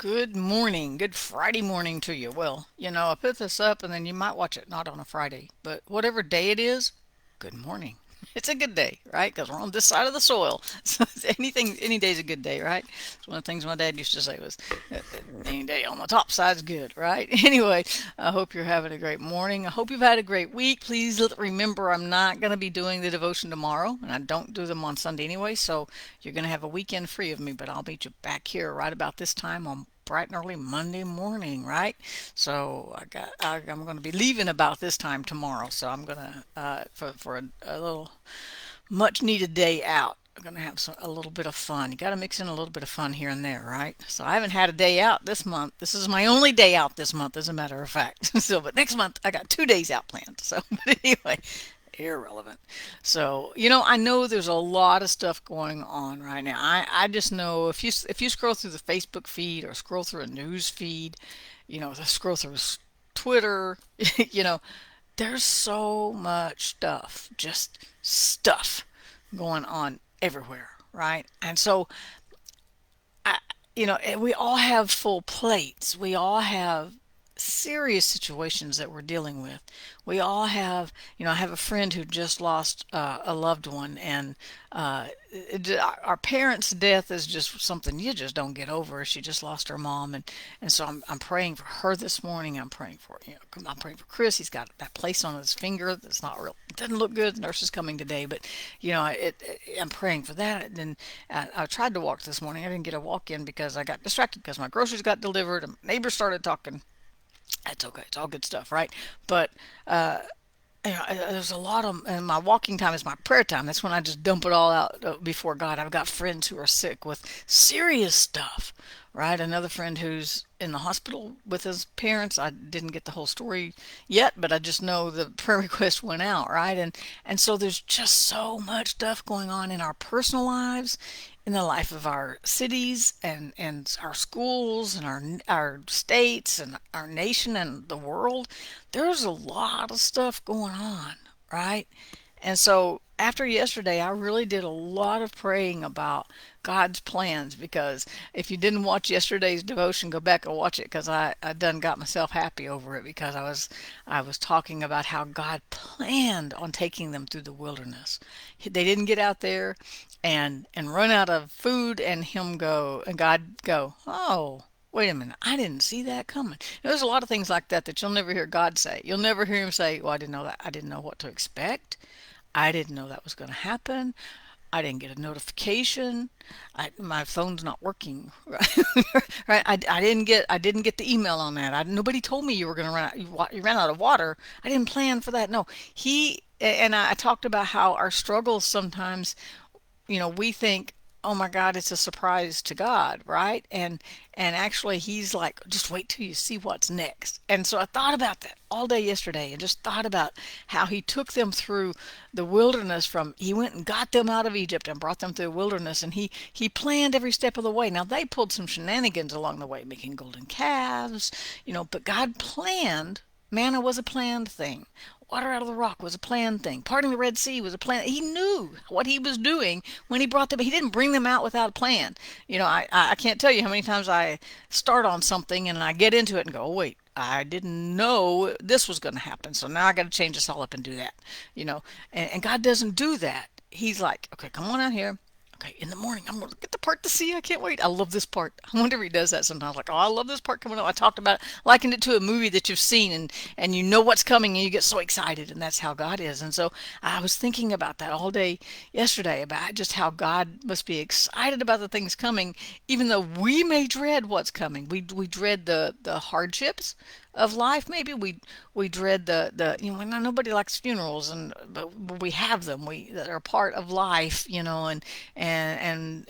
Good morning. Good Friday morning to you. Well, I put this up and then you might watch it not on a Friday, but whatever day it is, good morning. It's a good day, right? Because we're on this side of the soil. So any day's a good day, right? It's one of the things my dad used to say was, any day on the top side's good, right? Anyway, I hope you're having a great morning. I hope you've had a great week. Please remember I'm not going to be doing the devotion tomorrow, and I don't do them on Sunday anyway, so you're going to have a weekend free of me, but I'll meet you back here right about this time on bright and early Monday morning, right? So I'm going to be leaving about this time tomorrow. So I'm going to for a little much needed day out. I'm going to have a little bit of fun. You got to mix in a little bit of fun here and there, right? So I haven't had a day out this month. This is my only day out this month, as a matter of fact. So, but next month I got 2 days out planned. So, but anyway, irrelevant. So, I know there's a lot of stuff going on right now. I just know if you scroll through the Facebook feed or scroll through a news feed, scroll through Twitter, you know, there's so much stuff, just stuff going on everywhere, right? And so we all have full plates. We all have serious situations that we're dealing with. We all have, I have a friend who just lost a loved one, and our parents' death is just something you just don't get over. She just lost her mom, and so I'm praying for her this morning. I'm praying for Chris. He's got that place on his finger that's not real. It doesn't look good. The nurse is coming today, but I'm praying for that. And I tried to walk this morning. I didn't get a walk in because I got distracted because my groceries got delivered and neighbors started talking. That's okay. It's all good stuff, right? But there's a lot of, and my walking time is my prayer time. That's when I just dump it all out before God. I've got friends who are sick with serious stuff, right? Another friend who's in the hospital with his parents. I didn't get the whole story yet, but I just know the prayer request went out, right? And so there's just so much stuff going on in our personal lives, in the life of our cities and our schools and our states and our nation and the world. There's a lot of stuff going on, right? And so after yesterday, I really did a lot of praying about God's plans, because if you didn't watch yesterday's devotion, go back and watch it, because I done got myself happy over it, because I was talking about how God planned on taking them through the wilderness. They didn't get out there and run out of food and God go, "Oh, wait a minute, I didn't see that coming." There's a lot of things like that that you'll never hear God say. You'll never hear him say, "Well, I didn't know that. I didn't know what to expect. I didn't know that was going to happen. I didn't get a notification. My phone's not working." Right? Right? I didn't get the email on that. Nobody told me you were going to you ran out of water. I didn't plan for that. No, I talked about how our struggles sometimes, we think, "Oh my God, it's a surprise to God," right? And actually he's like, "Just wait till you see what's next." And so I thought about that all day yesterday, and just thought about how he took them through the wilderness. He went and got them out of Egypt and brought them through the wilderness, and he planned every step of the way. Now they pulled some shenanigans along the way, making golden calves, but God planned. Manna was a planned thing. Water out of the rock was a planned thing. Parting the Red Sea was a plan. He knew what he was doing when he brought them. He didn't bring them out without a plan. I can't tell you how many times I start on something and I get into it and go, "Oh, wait, I didn't know this was going to happen. So now I got to change this all up and do that." And God doesn't do that. He's like, "Okay, come on out here. Okay, in the morning, I'm going to get the part to see. I can't wait. I love this part." I wonder if he does that sometimes. Like, "Oh, I love this part coming up." I talked about it, likened it to a movie that you've seen, and you know what's coming and you get so excited. And that's how God is. And so I was thinking about that all day yesterday, about just how God must be excited about the things coming, even though we may dread what's coming. We dread the hardships of life. Maybe we dread the nobody likes funerals, but we have them, we that are part of life, and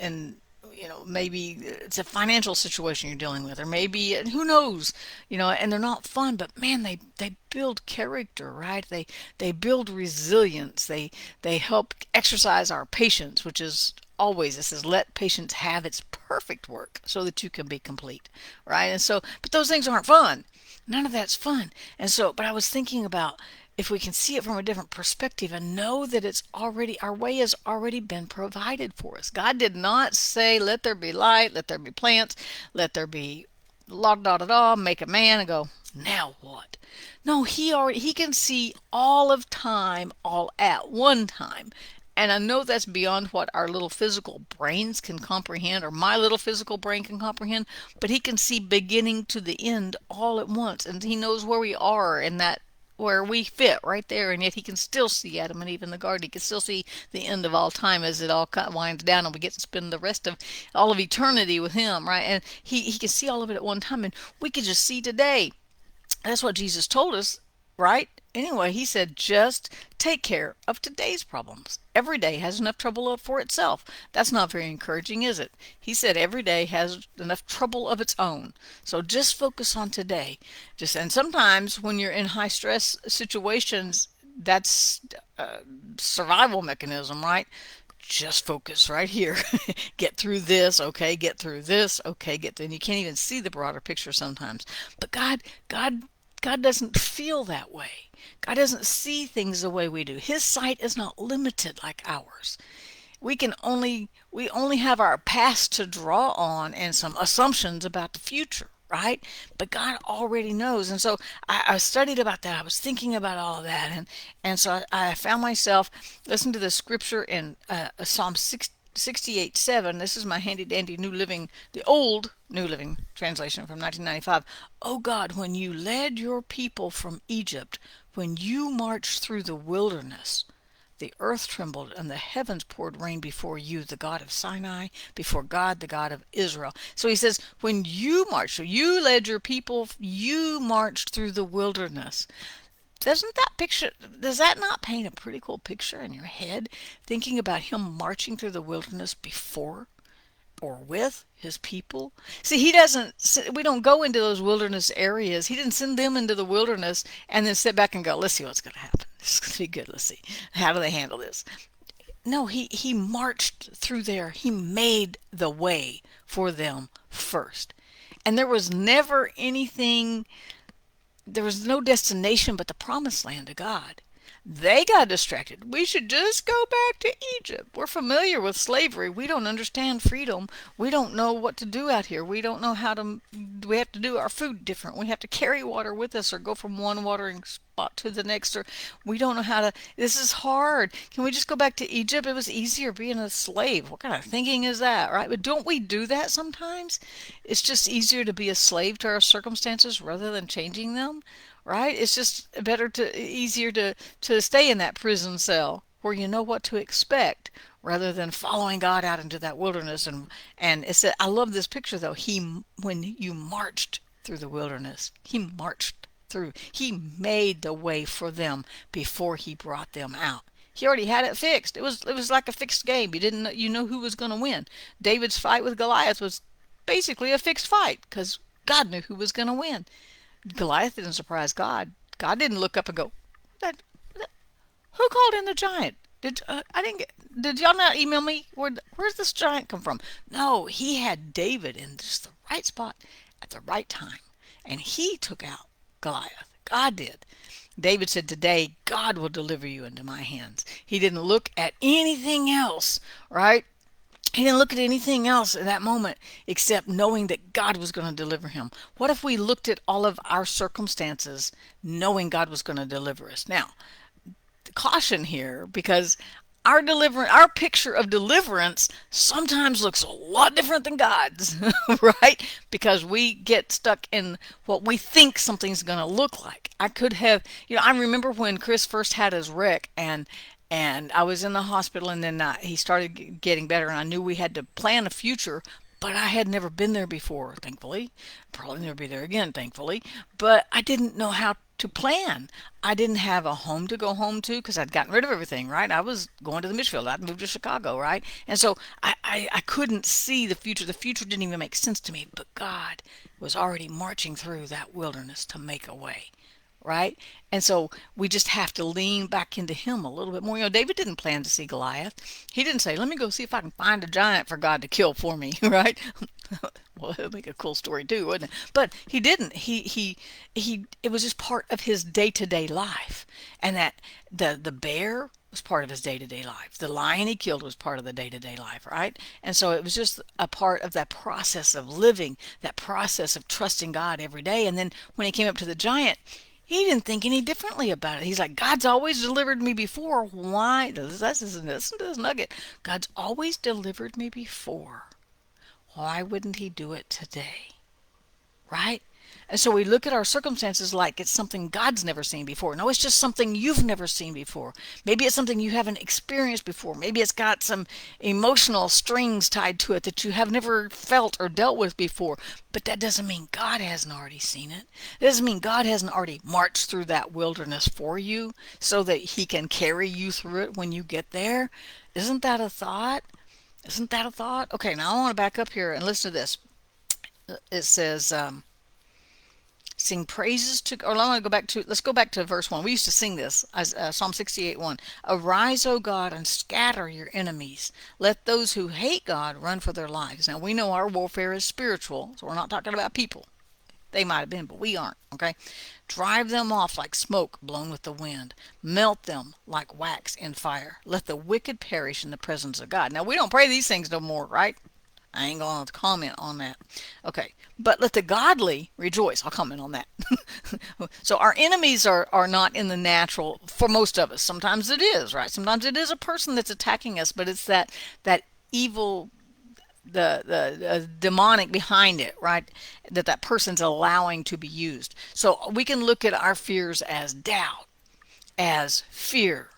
maybe it's a financial situation you're dealing with, or maybe, who knows, and they're not fun, but man, they build character, right? They build resilience. They help exercise our patience, which is always, it says, "Let patience have its perfect work so that you can be complete," right? And so, but those things aren't fun. None of that's fun. And so, but I was thinking about, if we can see it from a different perspective and know that our way has already been provided for us. God did not say, "Let there be light, let there be plants, let there be la da da da, make a man and go, now what? No, he can see all of time all at one time. And I know that's beyond what our little physical brains can comprehend, or my little physical brain can comprehend, but he can see beginning to the end all at once. And he knows where we are in that, where we fit right there, and yet he can still see Adam and Eve in the garden. He can still see the end of all time as it all winds down, and we get to spend the rest of all of eternity with him, right? And he can see all of it at one time, and we can just see today. That's what Jesus told us, right? Anyway, he said, just take care of today's problems. Every day has enough trouble for itself. That's not very encouraging, is it? He said every day has enough trouble of its own. So just focus on today. And sometimes when you're in high stress situations, that's a survival mechanism, right? Just focus right here. Get through this, okay, get through this, okay, and you can't even see the broader picture sometimes. But God doesn't feel that way. God doesn't see things the way we do. His sight is not limited like ours. We only have our past to draw on and some assumptions about the future, right? But God already knows. And so I studied about that. I was thinking about all of that. And so I found myself listening to the scripture in Psalm 68:7. This is my handy dandy New Living, the old New Living translation from 1995. Oh God, when you led your people from Egypt, when you marched through the wilderness, the earth trembled and the heavens poured rain before you, the God of Sinai, before God, the God of Israel. So he says, when you marched, so you led your people, you marched through the wilderness. Does that not paint a pretty cool picture in your head? Thinking about him marching through the wilderness before or with his people. See, we don't go into those wilderness areas. He didn't send them into the wilderness and then sit back and go, let's see what's going to happen. This is going to be good. Let's see. How do they handle this? No, he marched through there. He made the way for them first. And there was no destination but the promised land of God. They got distracted. We should just go back to Egypt. We're familiar with slavery. We don't understand freedom. We don't know what to do out here. We don't know we have to do our food different. We have to carry water with us or go from one watering spot to the next. Or we don't know this is hard. Can we just go back to Egypt? It was easier being a slave. What kind of thinking is that, right? But don't we do that sometimes? It's just easier to be a slave to our circumstances rather than changing them, right? It's just easier to stay in that prison cell where you know what to expect rather than following God out into that wilderness. And I love this picture though. When you marched through the wilderness, he marched through. He made the way for them before he brought them out. He already had it fixed. It was like a fixed game. You know who was going to win. David's fight with Goliath was basically a fixed fight because God knew who was going to win. Goliath didn't surprise God. God didn't look up and go, "Who called in the giant? I didn't get? Did y'all not email me? Where's this giant come from?" No, he had David in just the right spot at the right time, and he took out Goliath. God did. David said, "Today God will deliver you into my hands." He didn't look at anything else, right? He didn't look at anything else in that moment except knowing that God was going to deliver him. What if we looked at all of our circumstances knowing God was going to deliver us? Now, caution here, because our picture of deliverance sometimes looks a lot different than God's, right? Because we get stuck in what we think something's going to look like. I remember when Chris first had his wreck, and I was in the hospital, and then he started getting better, and I knew we had to plan a future, but I had never been there before, thankfully. Probably never be there again, thankfully. But I didn't know how to plan. I didn't have a home to go home to because I'd gotten rid of everything, right? I was going to the Mitchfield. I'd moved to Chicago, right? And so I couldn't see the future. The future didn't even make sense to me, but God was already marching through that wilderness to make a way, right? And so we just have to lean back into him a little bit more. David didn't plan to see Goliath. He didn't say, let me go see if I can find a giant for God to kill for me, right? Well, it'd make a cool story too, wouldn't it? But he didn't. It was just part of his day-to-day life. And that the bear was part of his day-to-day life. The lion he killed was part of the day-to-day life, right? And so it was just a part of that process of living, that process of trusting God every day. And then when he came up to the giant, he didn't think any differently about it. He's like, God's always delivered me before. Why? Listen to this nugget. God's always delivered me before. Why wouldn't he do it today? Right? And so we look at our circumstances like it's something God's never seen before. No, it's just something you've never seen before. Maybe it's something you haven't experienced before. Maybe it's got some emotional strings tied to it that you have never felt or dealt with before. But that doesn't mean God hasn't already seen it. It doesn't mean God hasn't already marched through that wilderness for you so that he can carry you through it when you get there. Isn't that a thought? Isn't that a thought? Okay, now I want to back up here and listen to this. It says, sing praises to, or I want to go back to, let's go back to verse 1. We used to sing this, Psalm 68:1. Arise, O God, and scatter your enemies. Let those who hate God run for their lives. Now, we know our warfare is spiritual, so we're not talking about people. They might have been, but we aren't, okay? Drive them off like smoke blown with the wind. Melt them like wax in fire. Let the wicked perish in the presence of God. Now, we don't pray these things no more, right? I ain't going to comment on that. Okay, but let the godly rejoice. I'll comment on that. So our enemies are not in the natural for most of us. Sometimes it is, right? Sometimes it is a person that's attacking us, but it's that evil, the demonic behind it, right? That person's allowing to be used. So we can look at our fears as doubt, as fear,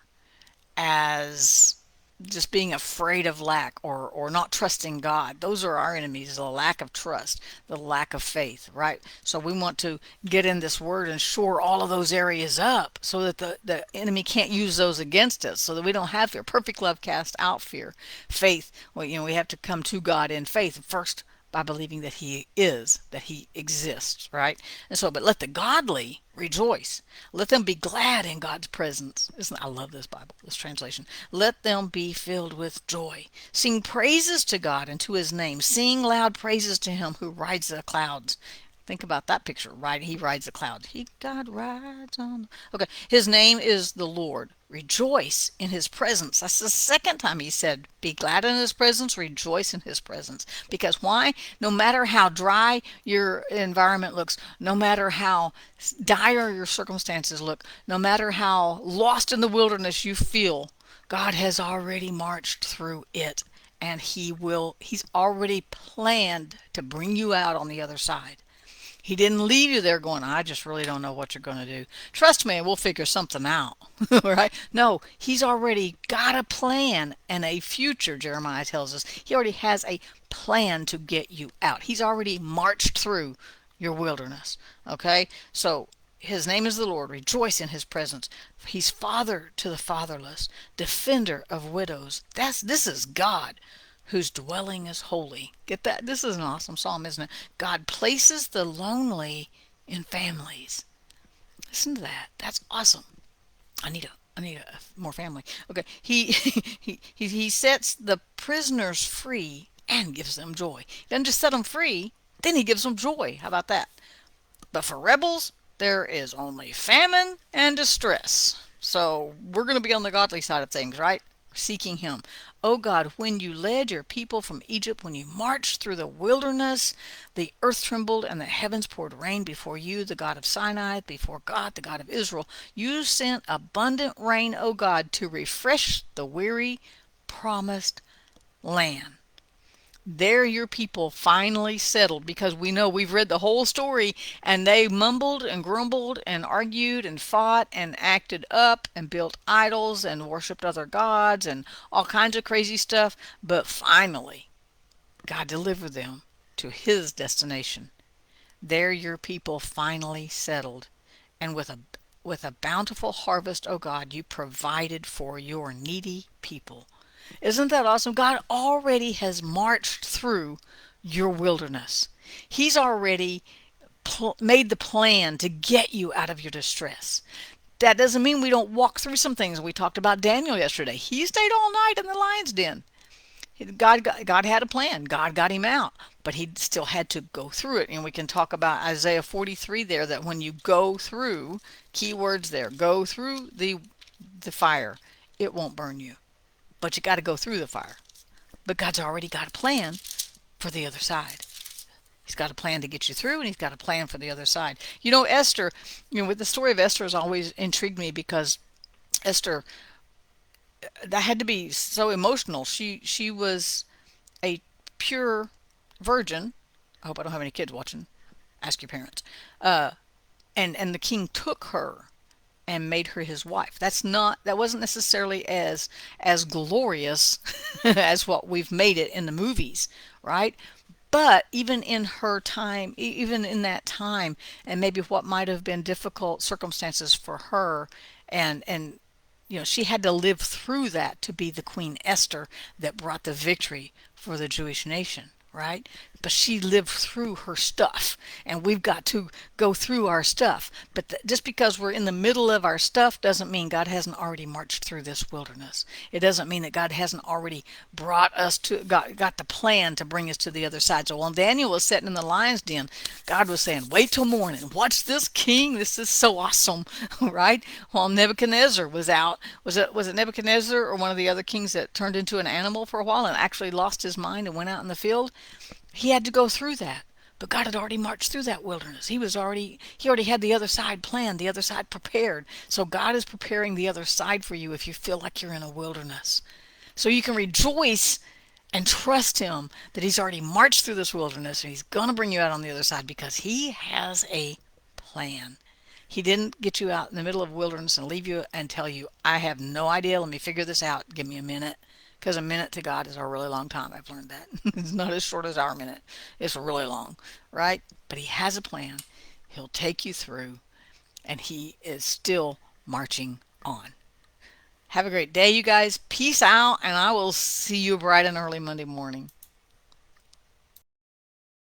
as just being afraid of lack or not trusting God. Those are our enemies, the lack of trust, the lack of faith, right? So we want to get in this word and shore all of those areas up so that the enemy can't use those against us, so that we don't have fear. Perfect love casts out fear. Faith, well, we have to come to God in faith first by believing that he is, that he exists, right? And so, but let the godly rejoice. Let them be glad in God's presence. I love this Bible, this translation. Let them be filled with joy. Sing praises to God and to his name. Sing loud praises to him who rides the clouds. Think about that picture, right? He rides the clouds. God rides on. Okay, his name is the Lord. Rejoice in his presence. That's the second time he said, be glad in his presence, rejoice in his presence. Because why? No matter how dry your environment looks, no matter how dire your circumstances look, no matter how lost in the wilderness you feel, God has already marched through it. And he's already planned to bring you out on the other side. He didn't leave you there going, I just really don't know what you're going to do. Trust me, we'll figure something out. Right? No, he's already got a plan and a future, Jeremiah tells us. He already has a plan to get you out. He's already marched through your wilderness. Okay? So his name is the Lord. Rejoice in his presence. He's father to the fatherless, defender of widows. This is God, whose dwelling is holy. Get that? This is an awesome psalm, isn't it? God places the lonely in families. Listen to that. That's awesome. I need a more family. Okay. He sets the prisoners free and gives them joy. He doesn't just set them free, then he gives them joy. How about that? But for rebels, there is only famine and distress. So we're going to be on the godly side of things, right? Seeking him. Oh God, when you led your people from Egypt, when you marched through the wilderness, the earth trembled and the heavens poured rain before you, the God of Sinai, before God, the God of Israel. You sent abundant rain, O God, to refresh the weary, promised land. There your people finally settled, because we know we've read the whole story, and they mumbled and grumbled and argued and fought and acted up and built idols and worshiped other gods and all kinds of crazy stuff. But finally, God delivered them to his destination. There your people finally settled, and with a bountiful harvest, oh God, you provided for your needy people. Isn't that awesome? God already has marched through your wilderness. He's already made the plan to get you out of your distress. That doesn't mean we don't walk through some things. We talked about Daniel yesterday. He stayed all night in the lion's den. God had a plan. God got him out, but he still had to go through it. And we can talk about Isaiah 43 there, that when you go through, key words there, go through the fire, it won't burn you. But you got to go through the fire. But God's already got a plan for the other side. He's got a plan to get you through, and he's got a plan for the other side. Esther, with the story of Esther has always intrigued me because Esther, that had to be so emotional. She was a pure virgin. I hope I don't have any kids watching. Ask your parents. Uh, and the king took her and made her his wife. That wasn't necessarily as glorious as what we've made it in the movies, right? But even in her time, even in that time, and maybe what might have been difficult circumstances for her, and she had to live through that to be the Queen Esther that brought the victory for the Jewish nation, right? But she lived through her stuff, and we've got to go through our stuff. But just because we're in the middle of our stuff doesn't mean God hasn't already marched through this wilderness. It doesn't mean that God hasn't already brought us got the plan to bring us to the other side. So while Daniel was sitting in the lion's den, God was saying, "Wait till morning. Watch this king. This is so awesome," right? While Nebuchadnezzar was out, was it Nebuchadnezzar or one of the other kings that turned into an animal for a while and actually lost his mind and went out in the field? He had to go through that. But God had already marched through that wilderness. He already had the other side planned, the other side prepared. So God is preparing the other side for you if you feel like you're in a wilderness. So you can rejoice and trust him that he's already marched through this wilderness and he's going to bring you out on the other side because he has a plan. He didn't get you out in the middle of wilderness and leave you and tell you, "I have no idea. Let me figure this out. Give me a minute." Because a minute to God is a really long time. I've learned that. It's not as short as our minute. It's really long, right? But he has a plan. He'll take you through, and he is still marching on. Have a great day, you guys. Peace out, and I will see you bright and early Monday morning.